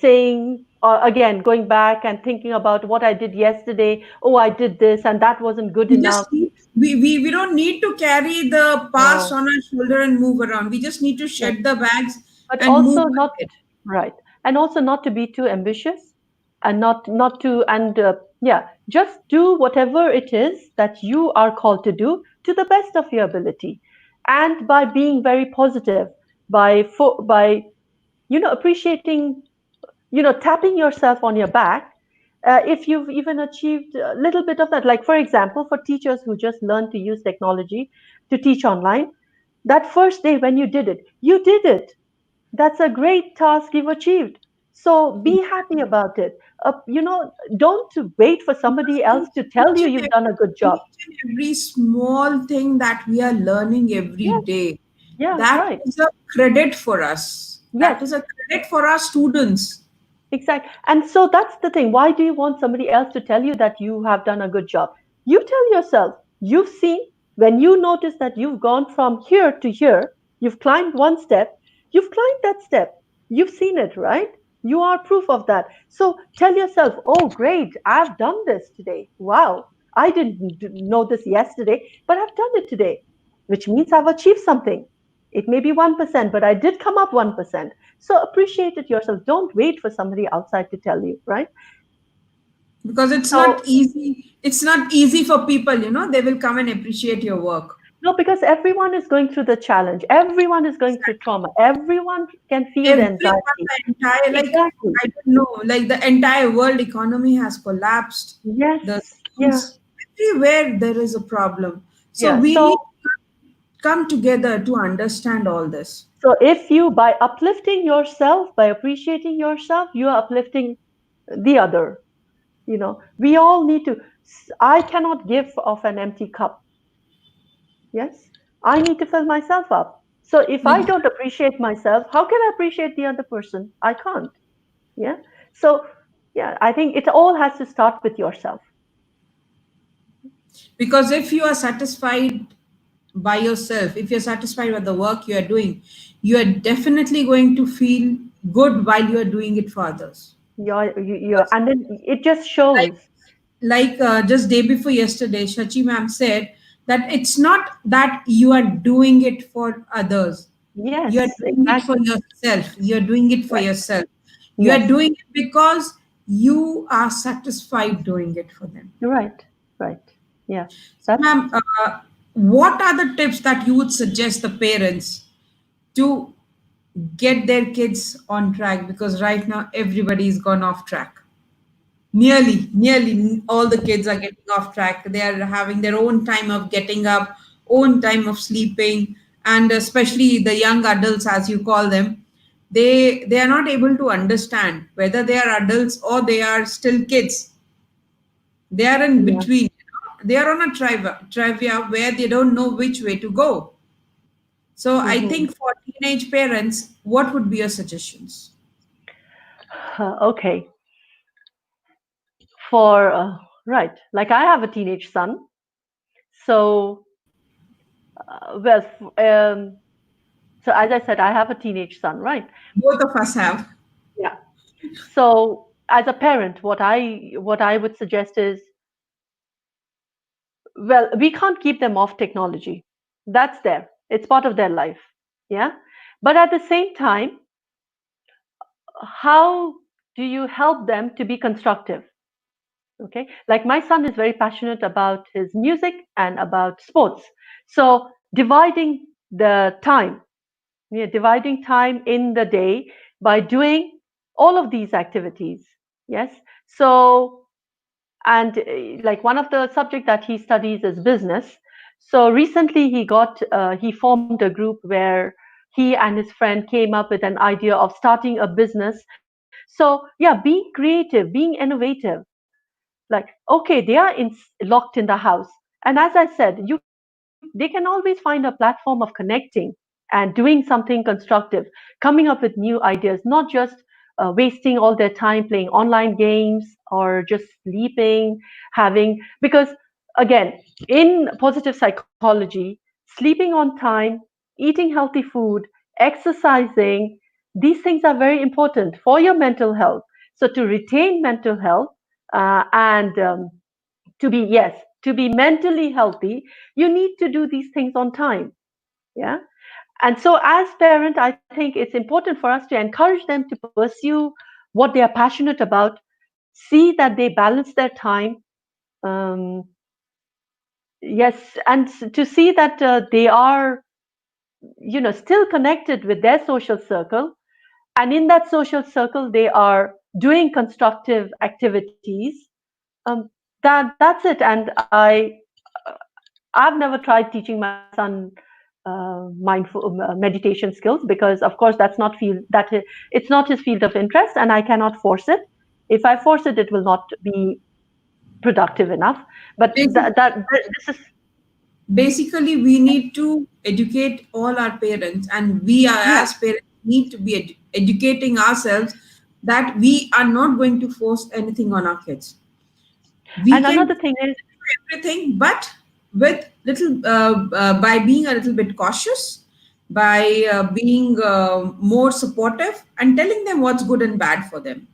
saying, or again going back and thinking about what I did yesterday. Oh, I did this and that wasn't good We enough. just need, we don't need to carry the past No. on our shoulder and move around. We just need to Yes. shed the bags But and move also not ahead. right, and also not to be too ambitious, and not to, and yeah, just do whatever it is that you are called to do to the best of your ability, and by being very positive, by appreciating, tapping yourself on your back, if you've even achieved a little bit of that. Like, for example, for teachers who just learned to use technology to teach online, that first day when you did it. That's a great task you've achieved. So be happy about it. Don't wait for somebody else to tell you you've done a good job. Each and every small thing that we are learning every Yes, day, yeah, that right. is a credit for us. That Yes, is a credit for our students. exactly. And so that's the thing. Why do you want somebody else to tell you that you have done a good job? You tell yourself, you've seen, when you notice that you've gone from here to here, you've climbed one step, you've climbed that step. You've seen it, right? You are proof of that. So tell yourself, oh, great, I've done this today. Wow, I didn't know this yesterday, but I've done it today, which means I've achieved something. It may be 1%, but I did come up 1%. So appreciate it yourself. Don't wait for somebody outside to tell you, right? Because it's not So easy. It's not easy for people, they will come and appreciate your work. No, because everyone is going through the challenge. Everyone is going through trauma. Everyone can feel the Everyone, anxiety. the entire, like, Exactly. I don't know, like the entire world economy has collapsed. Yes. The Yeah. schools, everywhere there is a problem. So Yeah. we need So to come together to understand all this. so if you, by uplifting yourself, by appreciating yourself, you are uplifting the other. We all need to. I cannot give off an empty cup. Yes. I need to fill myself up. So if I Be- don't appreciate myself, how can I appreciate the other person? I can't. Yeah. So yeah, I think it all has to start with yourself. Because if you are satisfied by yourself, if you're satisfied with the work you are doing, you are definitely going to feel good while you are doing it for others. And then it just like shows. just day before yesterday, Shachi ma'am said that it's not that you are doing it for others, you are Yes, doing it for exactly. yourself, you are doing it for Right. yourself, you are Yes. doing it because you are satisfied doing it for them. Right. Right. Yeah. So That's ma'am, what are the tips that you would suggest the parents to get their kids on track, because right now everybody's gone off track. Nearly all the kids are getting off track. They are having their own time of getting up, own time of sleeping, and especially the young adults, as you call them, they are not able to understand whether they are adults or they are still kids. They are in yeah. between. They are on a trivia where they don't know which way to go. So I Hmm. think for teenage parents, what would be your suggestions? Okay. For right, like I have a teenage son. So well, so as I said, I have a teenage son, right? Both of us have. Yeah. So as a parent, what I would suggest is, well, we can't keep them off technology. That's there. It's part of their life. Yeah. But at the same time, how do you help them to be constructive? Okay. Like my son is very passionate about his music and about sports. So dividing time in the day by doing all of these activities. Yes. So and like one of the subject that he studies is business. So recently he formed a group where he and his friend came up with an idea of starting a business. So yeah, being creative, being innovative, like okay, they are locked in the house, and as I said, they can always find a platform of connecting and doing something constructive, coming up with new ideas, not just wasting all their time playing online games or just sleeping, having, because again, in positive psychology, sleeping on time, eating healthy food, exercising, these things are very important for your mental health. So to retain mental health, and to be, yes, to be mentally healthy, you need to do these things on time. Yeah. And so as parent, I think it's important for us to encourage them to pursue what they are passionate about, see that they balance their time. um, yes, and to see that they are, still connected with their social circle, and in that social circle they are doing constructive activities. um, that's it. And I've never tried teaching my son mindful meditation skills, because of course it's not his field of interest, and I cannot force it. If I force it, it will not be productive enough. But Basically, this is, basically we need to educate all our parents, and we are yeah. as parents need to be educating ourselves that we are not going to force anything on our kids. We And can another thing is, do everything, but with little by being a little bit cautious, by being more supportive and telling them what's good and bad for them.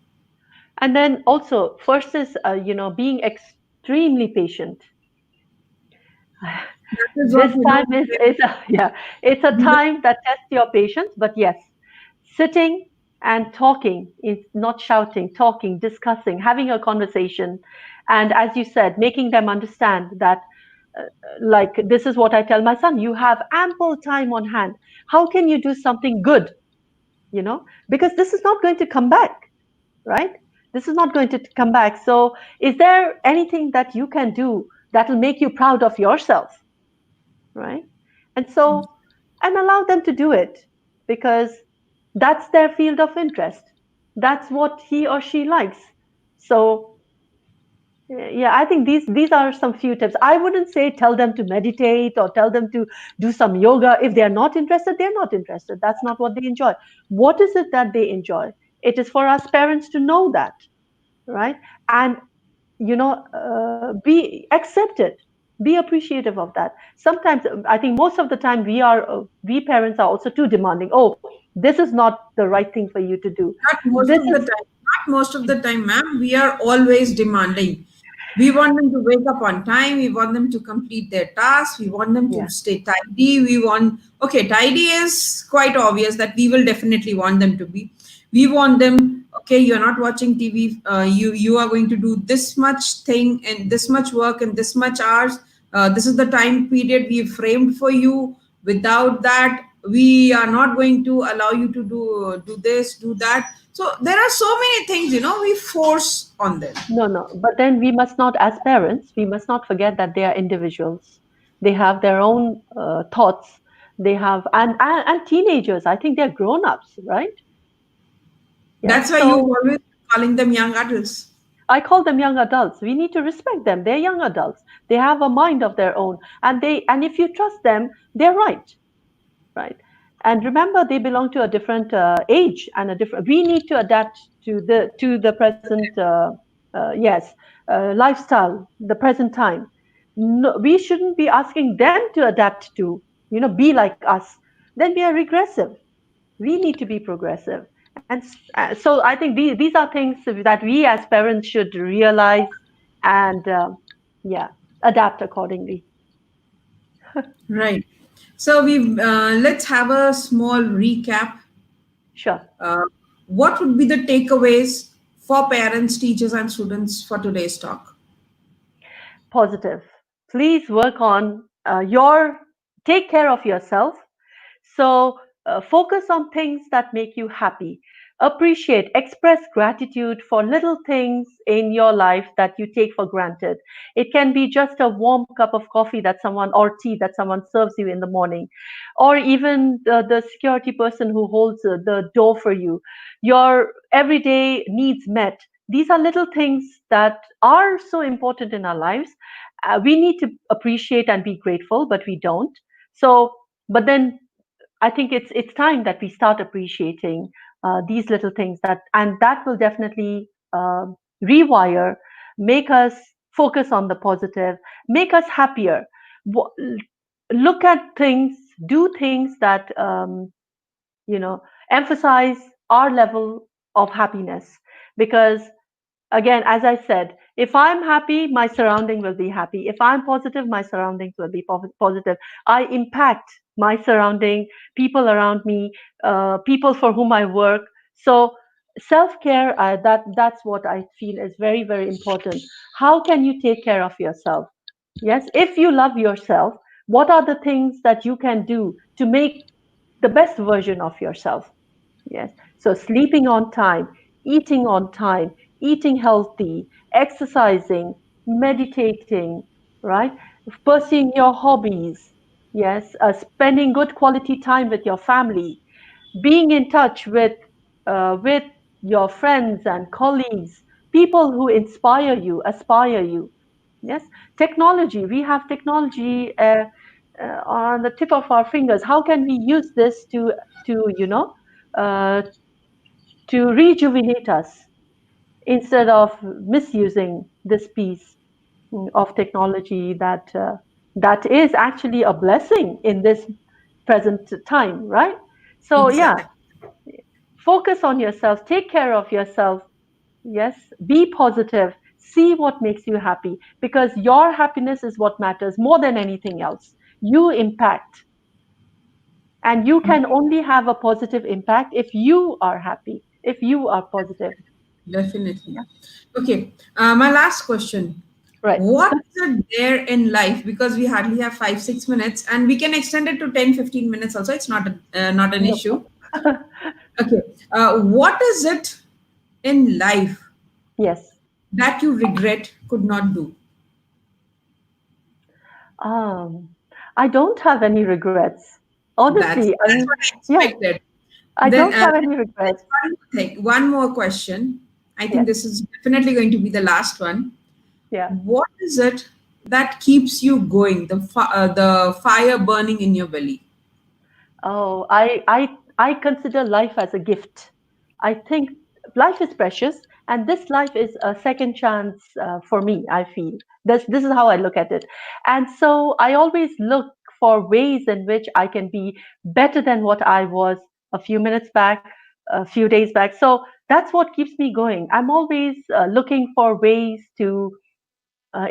and then also first is being extremely patient. That is what This time is a, yeah, it's a we time that tests your patience. But yes, sitting and talking, is not shouting, talking, discussing, having a conversation, And as you said, making them understand that, like, this is what I tell my son: you have ample time on hand. How can you do something good? Because this is not going to come back, right? This is not going to come back. So is there anything that you can do that will make you proud of yourself, right? And so, and allow them to do it, because that's their field of interest. That's what he or she likes. So yeah, I think these are some few tips. I wouldn't say tell them to meditate or tell them to do some yoga. If they're not interested, they're not interested. That's not what they enjoy. What is it that they enjoy? It is for us parents to know that, right? And be accept it, be appreciative of that. Sometimes I think most of the time we parents are also too demanding. Oh, this is not the right thing for you to do. Not most This of the is, time. Not most of the time, ma'am. We are always demanding. We want them to wake up on time. We want them to complete their tasks. We want them to yeah, stay tidy. Okay, tidy is quite obvious that we will definitely want them to be. We want them, okay, you're not watching TV. You are going to do this much thing and this much work and this much hours. This is the time period we framed for you. Without that, we are not going to allow you to do this, do that. So there are so many things, we force on them. no, no. But then we must not, as parents, we must not forget that they are individuals. They have their own thoughts. They have, and teenagers, I think they're grown-ups, right? That's Yes. why you So always calling them young adults. I call them young adults. We need to respect them. They're young adults. They have a mind of their own, and if you trust them, they're right, right? And remember, they belong to a different age and a different. We need to adapt to the present, yes, lifestyle, the present time. No, we shouldn't be asking them to adapt to, be like us. Then we are regressive. We need to be progressive. And so I think these are things that we as parents should realize and, yeah, adapt accordingly. Right. So we let's have a small recap. Sure. Uh, what would be the takeaways for parents, teachers, and students for today's talk? Positive. Please work on your take care of yourself. So focus on things that make you happy. Appreciate, express gratitude for little things in your life that you take for granted. It can be just a warm cup of coffee that someone, or tea that someone serves you in the morning, or even the security person who holds the door for you. Your everyday needs met. These are little things that are so important in our lives. We need to appreciate and be grateful, but we don't. So, but then I think it's time that we start appreciating these little things, and that will definitely rewire, make us focus on the positive, make us happier. Wo- Look at things, do things that you know emphasize our level of happiness, because again, as I said, if I'm happy, my surrounding will be happy. If I'm positive, my surroundings will be positive. I impact my surrounding, people around me, people for whom I work. So self-care, that's what I feel is very, very important. How can you take care of yourself? Yes, if you love yourself, what are the things that you can do to make the best version of yourself? Yes. So sleeping on time, eating healthy, exercising, meditating, right? Pursuing your hobbies. Yes. Spending good quality time with your family, being in touch with your friends and colleagues, people who inspire you, aspire you. Yes. Technology. We have technology on the tip of our fingers. How can we use this to uh, to rejuvenate us instead of misusing this piece of technology that is actually a blessing in this present time, right? So yeah, Exactly. focus on yourself, take care of yourself. Yes, be positive, see what makes you happy, because your happiness is what matters more than anything else. You impact, and you can only have a positive impact if you are happy, if you are positive. Definitely. Yeah. Okay. My last question. Right. What is it there in life? Because we hardly have 5, 6 minutes, and we can extend it to 10, 15 minutes also. It's not an No issue. problem. Okay. What is it in life Yes. that you regret could not do? Um, I don't have any regrets. Honestly, I That's mean, what I yeah, expected. I Then don't have any there's regrets. one more thing, one more question. I think Yes. this is definitely going to be the last one. Yeah. What is it that keeps you going? The fire burning in your belly. Oh, I consider life as a gift. I think life is precious, and this life is a second chance for me. I feel this is how I look at it, and so I always look for ways in which I can be better than what I was a few minutes back, a few days back. So that's what keeps me going. I'm always looking for ways to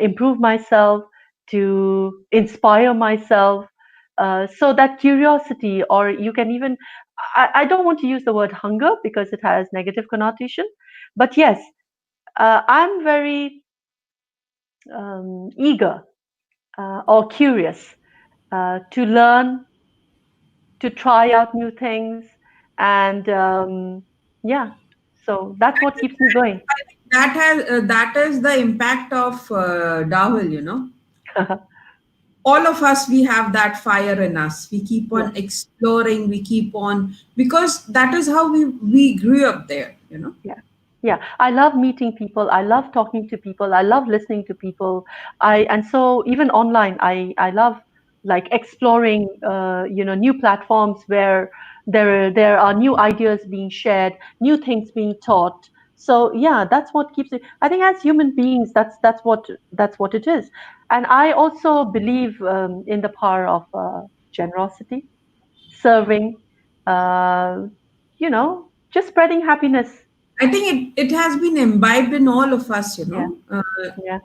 improve myself, to inspire myself. So that curiosity, or you can even, I don't want to use the word hunger because it has negative connotation, but yes, I'm very eager or curious to learn, to try out new things, and yeah, so that's what keeps me going. I think that is the impact of Dawil. All of us, we have that fire in us. We keep Yeah. on exploring. We keep on, because that is how we grew up there. Yeah. Yeah. I love meeting people. I love talking to people. I love listening to people. And so even online, I love like exploring, new platforms where there are new ideas being shared, new things being taught. So yeah, that's what keeps it. I think as human beings, that's what it is. And I also believe in the power of generosity, serving, uh, just spreading happiness. I think it has been imbibed in all of us. Yeah, yeah,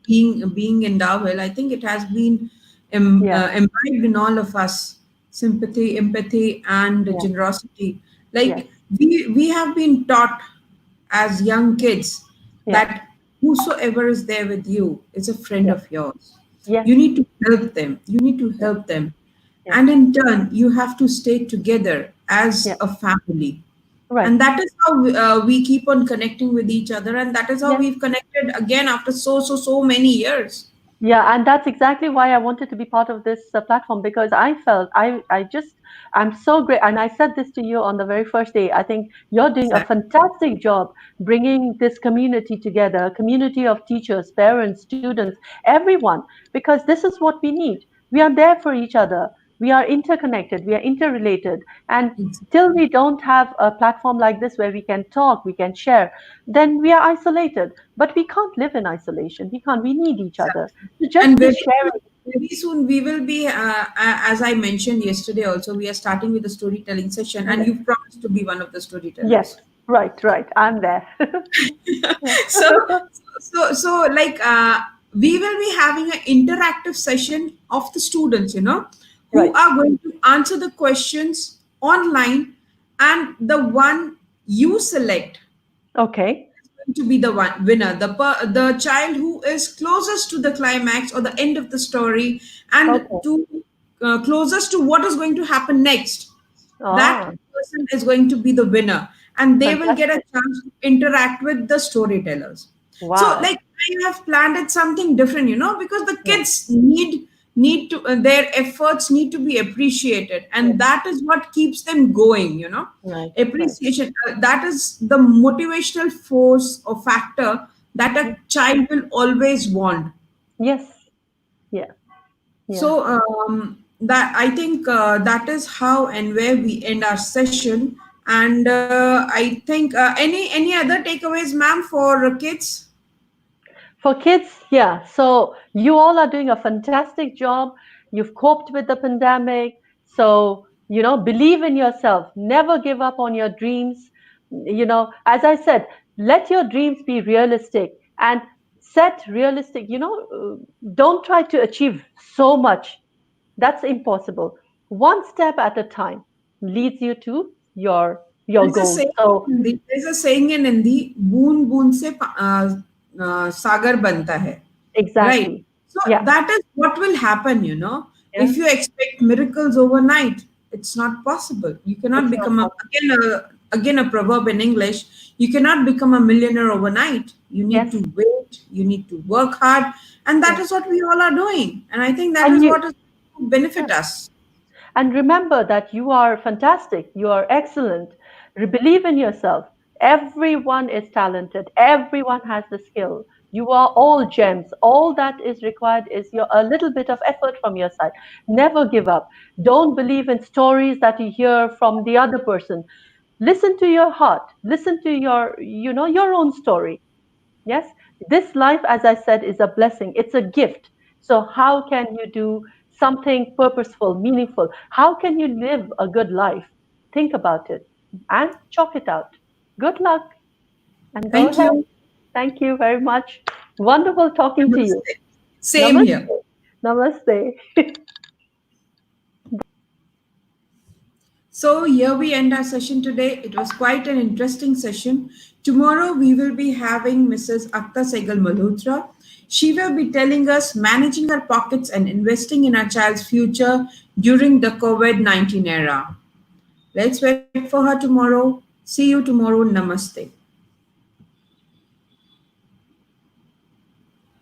Being in Darwell, I think it has been yeah, imbibed in all of us. Sympathy, empathy, and yeah, generosity. yes, Like we have been taught as young kids yeah, that whosoever is there with you is a friend yeah, of yours. yes, You need to help them. You need to yeah, help them, yeah, and in turn, you have to stay together yeah, as a family. right. And that is how we keep on connecting with each other, and that is how Yes. we've connected again after so many years. Yeah, and that's exactly why I wanted to be part of this platform because I felt I'm so great. And I said this to you on the very first day. I think you're doing a Exactly. fantastic job bringing this community together, a community of teachers, parents, students, everyone, because this is what we need. We are there for each other. We are interconnected. We are interrelated. And till we don't have a platform like this where we can talk, we can share, then we are isolated. But we can't live in isolation. We can't. We need each other. Exactly. So just And be sharing. very soon we will be, as I mentioned yesterday, also, we are starting with the storytelling session, and Yes, you promised to be one of the yes, storytellers. right, right. I'm there. Yeah. so like we will be having an interactive session of the students, who Right. are going to answer the questions online, and the one you select Okay. going to be the one winner, the child who is closest to the climax or the end of the story, and Okay. to closest to what is going to happen next. That Ah, person is going to be the winner, and they will get a fantastic. chance to interact with the storytellers. So, Wow. like, I have planned it something different, because the Yeah. kids need to their efforts need to be appreciated, Yeah. and that is what keeps them going. Right. Right. Appreciation, that is the motivational force or factor that a Yeah. child will always want. Yes. Yeah. Yeah. So that, I think, that is how and where we end our session. And I think, any other takeaways, ma'am, for kids? For kids, yeah. So you all are doing a fantastic job. You've coped with the pandemic. So, believe in yourself. Never give up on your dreams. As I said, let your dreams be realistic and set realistic, don't try to achieve so much. That's impossible. One step at a time leads you to your There's a goals. saying So in Hindi, there's a saying in Hindi, बूंद बूंद से सागर बनता है. Right. exactly. So Yeah. that is what will happen, you know. Yeah. If you expect miracles overnight, it's not possible. You cannot It's not become possible. again a proverb in English. You cannot become a millionaire overnight. You need Yes. to wait. You need to work hard, and that Yeah. is what we all are doing. And I think that And is you, what is going to benefit yeah. us. And remember that you are fantastic, you are excellent. Believe in yourself. Everyone is talented, everyone has the skill. You are all gems. All that is required is a little bit of effort from your side. Never give up. Don't believe in stories that you hear from the other person. Listen to your heart. Listen to your own story. Yes, this life, as I said, is a blessing, it's a gift. So, how can you do something purposeful, meaningful? How can you live a good life? Think about it and chalk it out. Good luck and go Thank ahead. you. Thank you very much. Wonderful talking to you. Namaste. Same here. Namaste. Namaste. So, here we end our session today. It was quite an interesting session. Tomorrow, we will be having Mrs. Akhtar Sehgal Malhotra. She will be telling us managing our pockets and investing in our child's future during the COVID-19 era. Let's wait for her tomorrow. See you tomorrow. Namaste.